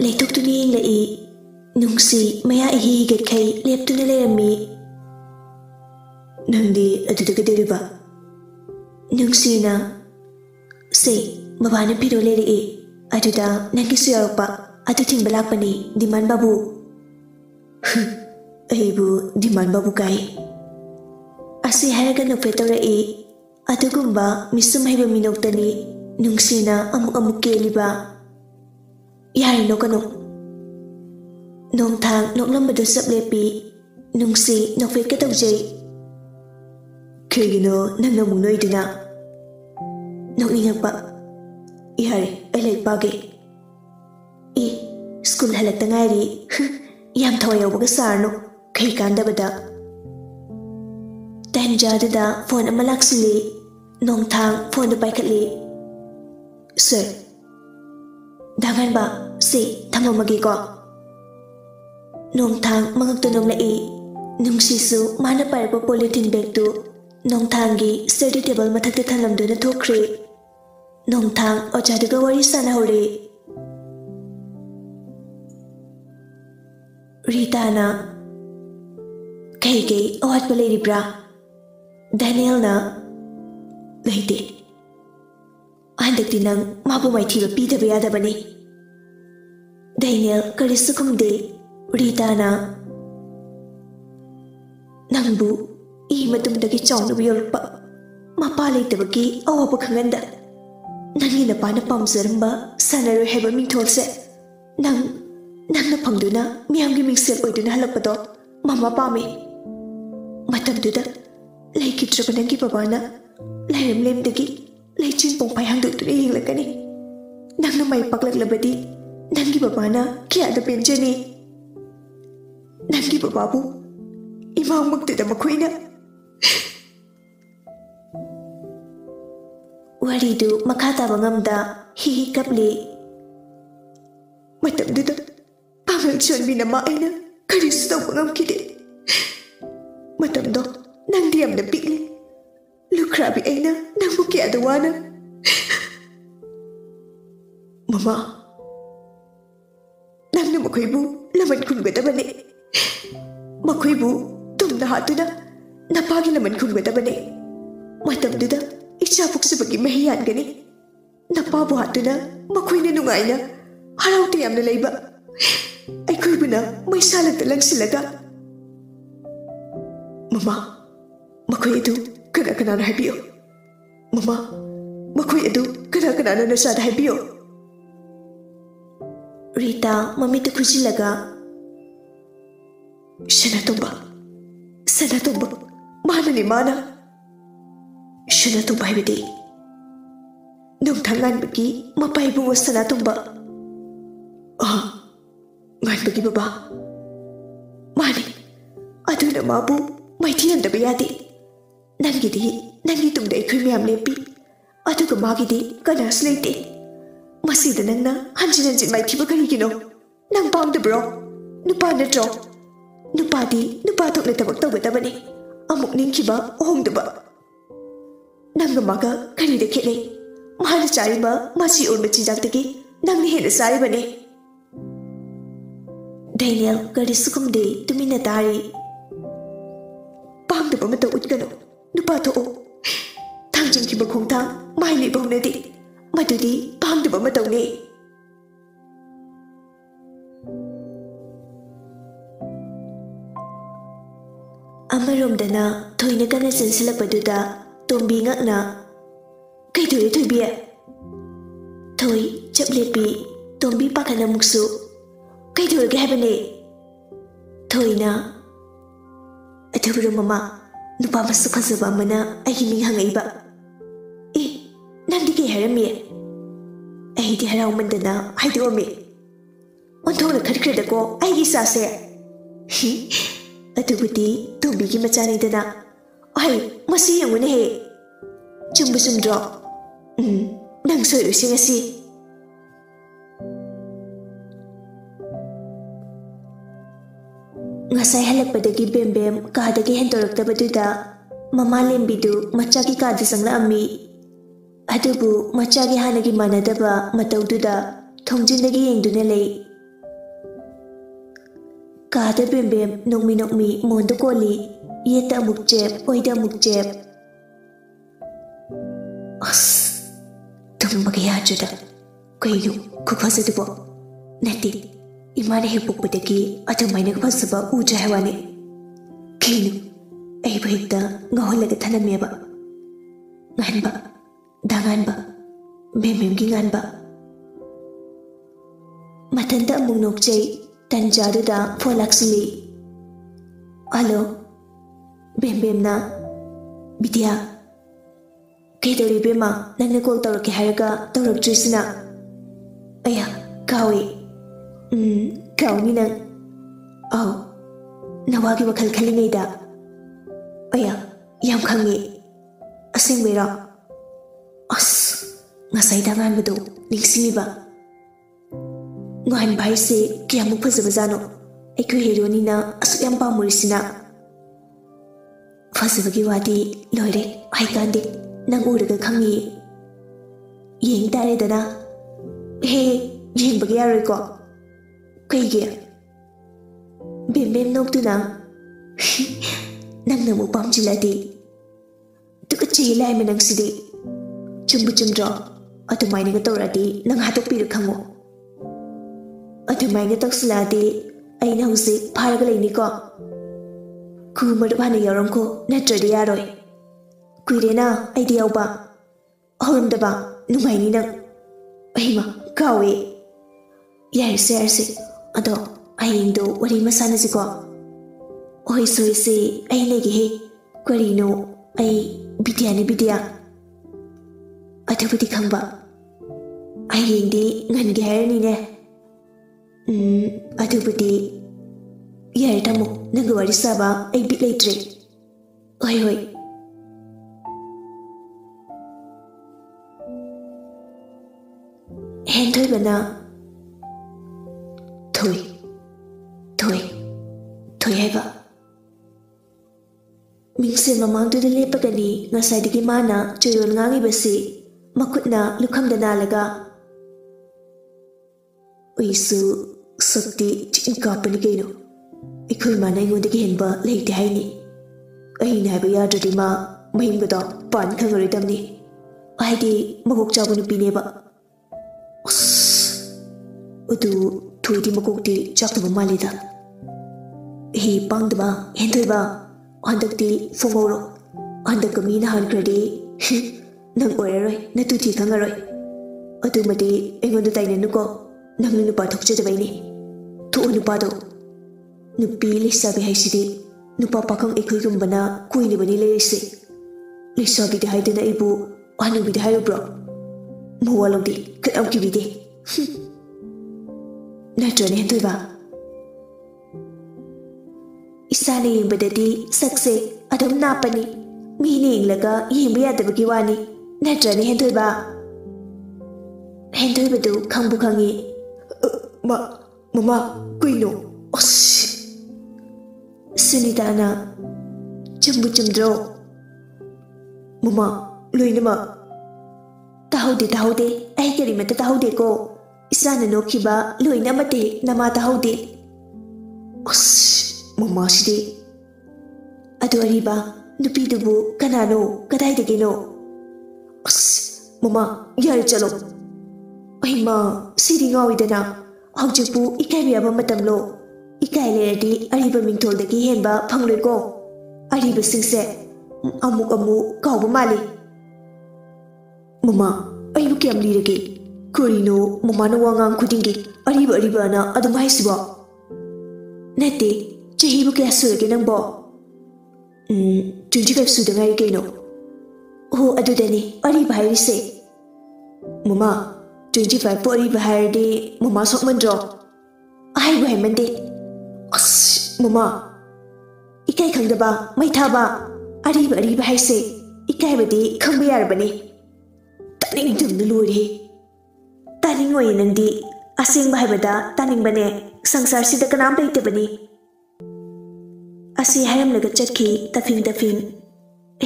ꯂꯩꯊꯣꯛꯇꯨꯅ ꯌꯦꯡꯂꯛꯏ ꯅꯨꯡꯁꯤ ꯃꯌꯥ ꯏꯍꯤ ꯍꯤꯒꯠꯈꯩ ꯂꯦꯞꯇꯨꯅ ꯂꯩꯔꯝꯃꯤ ꯅꯪꯗꯤ ꯑꯗꯨꯗ ꯀꯩꯗꯧꯔꯤꯕ ꯅꯨꯡꯁꯤꯅ ꯁꯦ ꯕꯕꯥꯅ ꯐꯤꯔꯣꯜ ꯂꯩꯔꯛꯏ ꯑꯗꯨꯗ ꯅꯪꯒꯤꯁꯨ ꯌꯥꯎꯔꯛꯄ ꯑꯗꯨ ꯊꯤꯟꯕ ꯂꯥꯛꯄꯅꯤ ꯗꯤꯃꯥꯟ ꯕꯥꯕꯨ ꯑꯩꯕꯨ ꯗꯤꯃꯥꯟ ꯕꯥꯕꯨ ꯀꯥꯏ ꯑꯁꯤ ꯍꯥꯏꯔꯒ ꯅꯣꯛꯐꯦꯠ ꯇꯧꯔꯛꯏ ꯑꯗꯨꯒꯨꯝꯕ ꯃꯤꯁꯨꯝ ꯍꯩꯕ ꯃꯤꯅꯣꯛꯇꯅꯤ ꯅꯨꯡꯁꯤꯅ ꯑꯃꯨꯛ ꯀꯦꯜꯂꯤꯕ ꯌꯥꯔꯦ ꯅꯣꯛꯀꯅꯨ ꯅꯣꯡꯊꯥꯡ ꯅꯣꯛꯂꯝꯕꯗꯨ ꯆꯞ ꯂꯦꯞꯄꯤ ꯅꯨꯡꯁꯤ ꯅꯣꯛꯐꯦꯠꯀ ꯇꯧꯖꯩ ꯀꯩꯒꯤꯅꯣ ꯅꯪꯅ ꯑꯃꯨꯛ ꯅꯣꯏꯗꯨꯅ ꯅꯣꯛꯅꯤꯡꯉꯛꯄ ꯌꯥꯔꯦ ꯑꯩ ꯂꯥꯏꯔꯤꯛ ꯄꯥꯒꯦ ꯁ꯭ꯀꯨꯜ ꯍꯜꯂꯛꯇ ꯉꯥꯏꯔꯤ ꯌꯥꯝ ꯊꯋꯥꯏ ꯌꯥꯎꯕꯒ ꯁꯥꯔꯅꯨ ꯀꯩ ꯀꯥꯟꯗꯕꯗ ꯇꯥꯟꯖꯥꯗꯨꯗ ꯐꯣꯟ ꯑꯃ ꯂꯥꯛꯁꯤꯜꯂꯤ ꯅꯣꯡꯊꯥꯡ ꯐꯣꯟꯗꯨ ꯄꯥꯏꯈꯠꯂꯤ ꯁꯔ ꯗꯥꯉꯥꯟꯕ ꯁꯤ ꯊꯝꯃꯝꯃꯒꯦꯀꯣ ꯅꯣꯡꯊꯥꯡ ꯃꯉꯛꯇ ꯅꯣꯡꯂꯛꯏ ꯅꯨꯡꯁꯤꯁꯨ ꯃꯥꯅ ꯄꯥꯏꯔꯛꯄ ꯄꯣꯂꯤꯊꯤꯟ ꯕꯦꯒꯇꯨ ꯅꯣꯡꯊꯥꯡꯒꯤ ꯁ꯭ꯇꯗꯤ ꯇꯦꯕꯜ ꯃꯊꯛꯇ ꯊꯝꯂꯝꯗꯨꯅ ꯊꯣꯛꯈ꯭ꯔꯦ ꯅꯣꯡꯊꯥꯡ ꯑꯣꯖꯥꯗꯨꯒ ꯋꯥꯔꯤ ꯁꯥꯟꯅꯍꯧꯔꯦ ꯔꯤꯇꯥꯅ ꯀꯩ ꯑꯋꯥꯠꯄ ꯂꯩꯔꯤꯕ꯭ꯔꯥ ꯗꯦꯅꯤꯌꯦꯜꯅ ꯂꯩꯇꯦ ꯍꯟꯗꯛꯇꯤ ꯅꯪ ꯃꯥꯕꯨ ꯃꯥꯏꯊꯤꯕ ꯄꯤꯗꯕ ꯌꯥꯗꯕꯅꯤ ꯗꯦꯅꯤꯌꯦꯜ ꯀꯔꯤꯁꯨ ꯈꯨꯝꯗꯦ ꯔꯤꯇꯥꯅ ꯅꯪꯕꯨ ꯃꯇꯨꯡꯗꯒꯤ ꯆꯥꯎꯅꯕ ꯌꯧꯔꯛꯄ ꯃꯄꯥ ꯂꯩꯇꯕꯒꯤ ꯑꯋꯥꯕ ꯈꯪꯍꯟꯗ ꯅꯪꯒꯤ ꯅꯄꯥꯅ ꯄꯥꯝꯖꯔꯝꯕ ꯁꯥꯟꯅꯔꯣꯏ ꯍꯥꯏꯕ ꯃꯤꯡꯊꯣꯜꯁꯦ ꯅꯪꯅ ꯐꯪꯗꯨꯅ ꯃꯤꯌꯥꯝꯒꯤ ꯃꯤꯡꯁꯦꯜ ꯑꯣꯏꯗꯨꯅ ꯍꯜꯂꯛꯄꯗꯣ ꯃꯃꯥ ꯄꯥꯝꯃꯤ ꯃꯇꯝꯗꯨꯗ ꯂꯩꯈꯤꯗ꯭ꯔꯕ ꯅꯪꯒꯤ ꯕꯕꯥꯅ ꯂꯩꯔꯝꯂꯦꯝꯗꯒꯤ ꯂꯩꯆꯤꯟ ꯄꯣꯡꯐꯥꯏ ꯍꯥꯡꯗꯣꯛꯇꯨꯅ ꯌꯦꯡꯂꯛꯀꯅꯤ ꯅꯪꯅ ꯃꯥꯏ ꯄꯥꯛꯂꯛꯂꯕꯗꯤ ꯅꯪꯒꯤ ꯕꯕꯥꯅ ꯀꯌꯥꯗ ꯄꯦꯟꯖꯅꯤ ꯅꯪꯒꯤ ꯕꯕꯥꯕꯨ ꯏꯃꯥꯃꯛꯇꯨꯗ ꯃꯈꯣꯏꯅ ꯋꯥꯔꯤꯗꯨ ꯃꯈꯥ ꯇꯥꯕ ꯉꯝꯗ ꯍꯤ ꯀꯞꯂꯤ ꯃꯇꯝꯗꯨꯗ ꯄꯥꯡꯒꯜ ꯁꯣꯟꯕꯤꯅꯃ ꯑꯩꯅ ꯀꯔꯤꯁꯨ ꯇꯧꯕ ꯉꯝꯈꯤꯗꯦ ꯃꯇꯝꯗꯣ ꯅꯪꯗꯤ ꯌꯥꯝꯅ ꯄꯤꯛꯂꯤ ꯂꯨꯈ꯭ꯔꯥꯕꯤ ꯑꯩꯅ ꯅꯪꯕꯨ ꯀꯌꯥꯗ ꯋꯥꯅ ꯃꯃꯥ ꯅꯪꯅ ꯃꯈꯣꯏꯕꯨ ꯂꯃꯟ ꯈꯨꯝꯒꯗꯕꯅꯤ ꯃꯈꯣꯏꯕꯨ ꯇꯨꯝꯅ ꯍꯥꯠꯇꯨꯅ ꯅꯄꯥꯒꯤ ꯂꯃꯟ ꯈꯨꯝꯒꯗꯕꯅꯤ ꯃꯇꯝꯗꯨꯗ ꯏꯆꯥ ꯄꯣꯛꯆꯕꯒꯤ ꯃꯍꯩ ꯌꯥꯟꯒꯅꯤ ꯅꯄꯥꯕꯨ ꯍꯥꯠꯇꯨꯅ ꯃꯈꯣꯏꯅ ꯅꯨꯡꯉꯥꯏꯅ ꯍꯔꯥꯎ ꯇꯌꯥꯝꯅ ꯂꯩꯕ ꯑꯩꯈꯣꯏꯕꯨꯅ ꯃꯩꯁꯥꯂꯛꯇ ꯂꯪꯁꯤꯜꯂꯒ ꯃꯃꯥ ꯃꯈꯣꯏ ꯑꯗꯨ ꯀꯅꯥꯅ ꯍꯥꯏꯕꯤꯌꯣ ꯃꯃꯥ ꯃꯈꯣꯏ ꯑꯗꯨ ꯀꯅꯥꯅ ꯅꯆꯥꯗ ꯍꯥꯏꯕꯤꯌꯣ ꯔꯤꯇꯥ ꯃꯃꯤꯠꯇ ꯈꯨꯖꯤꯜꯂꯒ ꯁꯅꯥꯇꯣꯝꯕ ꯃꯥꯅꯅꯤ ꯃꯥꯅ ꯁꯅꯥꯇꯣꯝꯕ ꯍꯥꯏꯕꯗꯤ ꯅꯣꯡꯊꯥꯡ ꯉꯥꯟꯕꯒꯤ ꯃꯄꯥ ꯏꯕꯨꯡꯉꯣ ꯁꯅꯥꯇꯣꯝꯕ ꯉꯥꯟꯕꯒꯤ ꯕꯕꯥ ꯃꯥꯅꯤ ꯑꯗꯨꯅ ꯃꯥꯕꯨ ꯃꯥꯏꯊꯤꯍꯟꯗꯕ ꯌꯥꯗꯦ ꯅꯪꯒꯤ ꯇꯨꯡꯗ ꯑꯩꯈꯣꯏ ꯃꯌꯥꯝ ꯂꯦꯞꯄꯤ ꯑꯗꯨꯒ ꯃꯥꯒꯤꯗꯤ ꯀꯅꯥꯁꯨ ꯂꯩꯇꯦ ꯃꯁꯤꯗ ꯅꯪꯅ ꯍꯟꯖꯤꯟ ꯃꯥꯏꯊꯤꯕ ꯀꯔꯤꯒꯤꯅꯣ ꯅꯪ ꯄꯥꯝꯗꯕ꯭ꯔꯣ ꯅꯨꯄꯥ ꯅꯠꯇ꯭ꯔꯣ ꯅꯨꯄꯥꯗꯤ ꯅꯨꯄꯥ ꯊꯣꯛꯅ ꯊꯕꯛ ꯇꯧꯒꯗꯕꯅꯤ ꯑꯃꯨꯛ ꯅꯤꯡꯈꯤꯕ ꯑꯍꯣꯡꯗꯕ ꯅꯪꯒ ꯃꯥꯒ ꯀꯔꯤꯗ ꯈꯦꯠꯅꯩ ꯃꯥꯅ ꯆꯥꯔꯤꯕ ꯃꯆꯤ ꯑꯣꯟꯕ ꯆꯤꯟꯖꯥꯛꯇꯒꯤ ꯅꯪꯅ ꯍꯦꯟꯅ ꯆꯥꯔꯤꯕꯅꯤ ꯗꯦꯅꯤꯌꯦꯜ ꯀꯔꯤꯁꯨ ꯈꯨꯝꯗꯦ ꯇꯨꯃꯤꯟꯅ ꯇꯥꯔꯤ ꯄꯥꯝꯗꯕ ꯃꯇꯧ ꯎꯠꯀꯅꯨ ꯅꯨꯄꯥ ꯊꯣꯛꯎ ꯊꯥꯡꯖꯤꯟꯈꯤꯕ ꯈꯣꯡꯊꯥꯡ ꯃꯥꯏ ꯂꯩꯕ ꯍꯧꯅꯗꯦ ꯃꯗꯨꯗꯤ ꯄꯥꯝꯗꯕ ꯃꯇꯧꯅꯤ ꯑꯃꯔꯣꯝꯗꯅ ꯊꯣꯏꯅ ꯀꯟꯅ ꯆꯦꯟꯁꯤꯜꯂꯛꯄꯗꯨꯗ ꯇꯣꯝꯕꯤ ꯉꯛꯅ ꯀꯩꯗꯧꯔꯦ ꯊꯣꯏꯕꯤ ꯊꯣꯏ ꯆꯞ ꯂꯦꯞꯄꯤ ꯇꯣꯝꯕꯤ ꯄꯥꯈꯠ ꯑꯃꯨꯛꯁꯨ ꯀꯩꯗꯧꯔꯒꯦ ꯍꯥꯏꯕꯅꯦ ꯊꯣꯏꯅ ꯑꯗꯨꯕꯨꯔꯣ ꯃꯃꯥ ꯅꯨꯄꯥ ꯃꯁꯛ ꯐꯖꯕ ꯑꯃꯅ ꯑꯩꯒꯤ ꯃꯤꯡ ꯍꯪꯉꯛꯏꯕ ꯅꯪꯗꯤ ꯀꯩ ꯍꯥꯏꯔꯝꯃꯤ ꯑꯩꯗꯤ ꯍꯔꯥꯎꯃꯟꯗꯅ ꯍꯥꯏꯗꯣꯛꯑꯝꯃꯤ ꯑꯣꯟꯊꯣꯛꯅ ꯈꯠꯈ꯭ꯔꯦꯗꯀꯣ ꯑꯩꯒꯤ ꯏꯆꯥꯁꯦ ꯑꯗꯨꯕꯨꯗꯤ ꯇꯣꯝꯕꯤꯒꯤ ꯃꯆꯥꯅꯤꯗꯅ ꯃꯁꯤ ꯌꯦꯡꯉꯨꯅꯦꯍꯦ ꯆꯨꯝꯗ꯭ꯔꯣ ꯅꯪ ꯁꯣꯏꯔꯣꯏꯁꯦ ꯉꯁꯤ ꯉꯁꯥꯏ ꯍꯜꯂꯛꯄꯗꯒꯤ ꯕꯦꯝꯕꯦꯝ ꯀꯥꯗꯒꯤ ꯍꯦꯟꯗꯣꯔꯛꯇꯕꯗꯨꯗ ꯃꯃꯥ ꯂꯦꯝꯕꯤꯗꯨ ꯃꯆꯥꯒꯤ ꯀꯥꯗ ꯆꯪꯂꯛꯑꯝꯃꯤ ꯑꯗꯨꯕꯨ ꯃꯆꯥꯒꯤ ꯍꯥꯟꯅꯒꯤ ꯃꯥꯟꯅꯗꯕ ꯃꯇꯧꯗꯨꯗ ꯊꯣꯡꯖꯤꯟꯗꯒꯤ ꯌꯦꯡꯗꯨꯅ ꯂꯩ Kada bem bem nokmi mondo koli yeta amuk jeb oida amuk jeb. As tumbaga yajuda kayu kukhasadubo nati imane hepukpudagi atumaina khasaba uja hewani kinu ai bhekta ngaholaga thanameba nganba danganba bem gi nganba matanda amuk nokjai tanjaduda pholaksili alo bem na Bidya Kaidari bema nangna call tawrake haraga tawraktrisina aya kawi kawni nang aw nawagi wakhal khalingaida aya yam khangi asengmera as ngasai dangan badu ningsimiba ngan bhai se kyamu phazabajano aikhu heroni na asu yam pamurisina phazabagi wadi loire haikandi nang uraga khangi yeng tare dana he yeng bagi yaroi ko kaige bem noktuna nang namu pamjiladi tuka chilai menang sidi chumbu chumdro atumai ga tawradi nang hatok piru khango atumai ga toksiladi aina husi pharaga leini ko kumar bhana yarom ko natradi yaroi kuirena idea ba horum da ba numai ni nang aima kawe yarse ado aindo wari masana siko oi soise aine gi he kwarino ai bidya athubudi khangba aindi ngan gi harani ne athubudi yar tamu nang wari saba ai bit laitre oi Hentoy bana Toy haiba Mingse mamang tu dile pagani ngasai digi mana choyon ngangi basi makutna lukham dana laga Oisu sakti chinka pani kaino Ikhoy mana ingon digi henba leite haini Aina haiba yadrodi ma mahimgada pan khangari damni Aidi magok chabunu pineba Udu tuidi makukti chakta malida hi pangdaba hentoiba handakti fongoro handakami na hankradi nang oreroi na tuti khangaroi adumadi engonda tainenuko nang nupa thokjedabaini thu nupa do nupi lisabi haisidi nupa pakang ekhoigumbana kuini bani leise lisabi de haidena ibu anubi de hayobro muwalodi kadam kibide Natrani hentoiba Isani yengbadadi sakse adum napani mini inglaga yengba yadabagi wani natrani hentoiba hentoibadu khangbu khangi mama kuino os Sunitana chumdro mama loinama tahaude ai karimata tahaude ko Isana no kiba loina mate namata haude os mama sidi adoriba nupi dubu kanano kadai de gino os mama yar chalo ai ma sidi ngawi dana haujipu ikai biaba matamlo ikai leradi ariba mingtol dagi henba phangloi ko ariba singse amu kawba mali mama ai bu kyam lirage Kurino mamana wangang kudingi ariba na adum haisiba Nete chahibu kya surage nangbo 25 su dangai kaino ho adudani ariba haise mama 25 po ariba haide mama sokmandro ai bai mande as mama ikai khangdaba mai thaba ariba haise ikai badi khangba yarbani taning dum lori Taning ngoy nandi asing bahibada taning bane sangsar sida kanam leite bani asi haram laga chatki tafing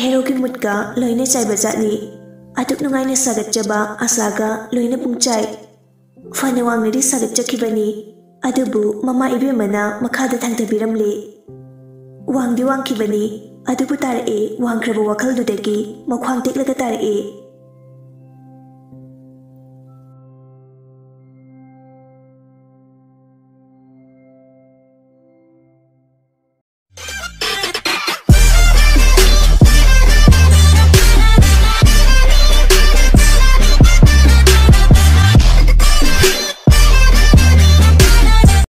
hero ki mutka loine chai bajani atuk nungai ne sagat jaba asaga loine pungchai fane wang nedi sagat chaki bani Adubu mama ibemana makhada thangtabiramle. Wangdi wangkibani adubu tarae wangkraba wakhaldudagi makhwang teklaga tarae.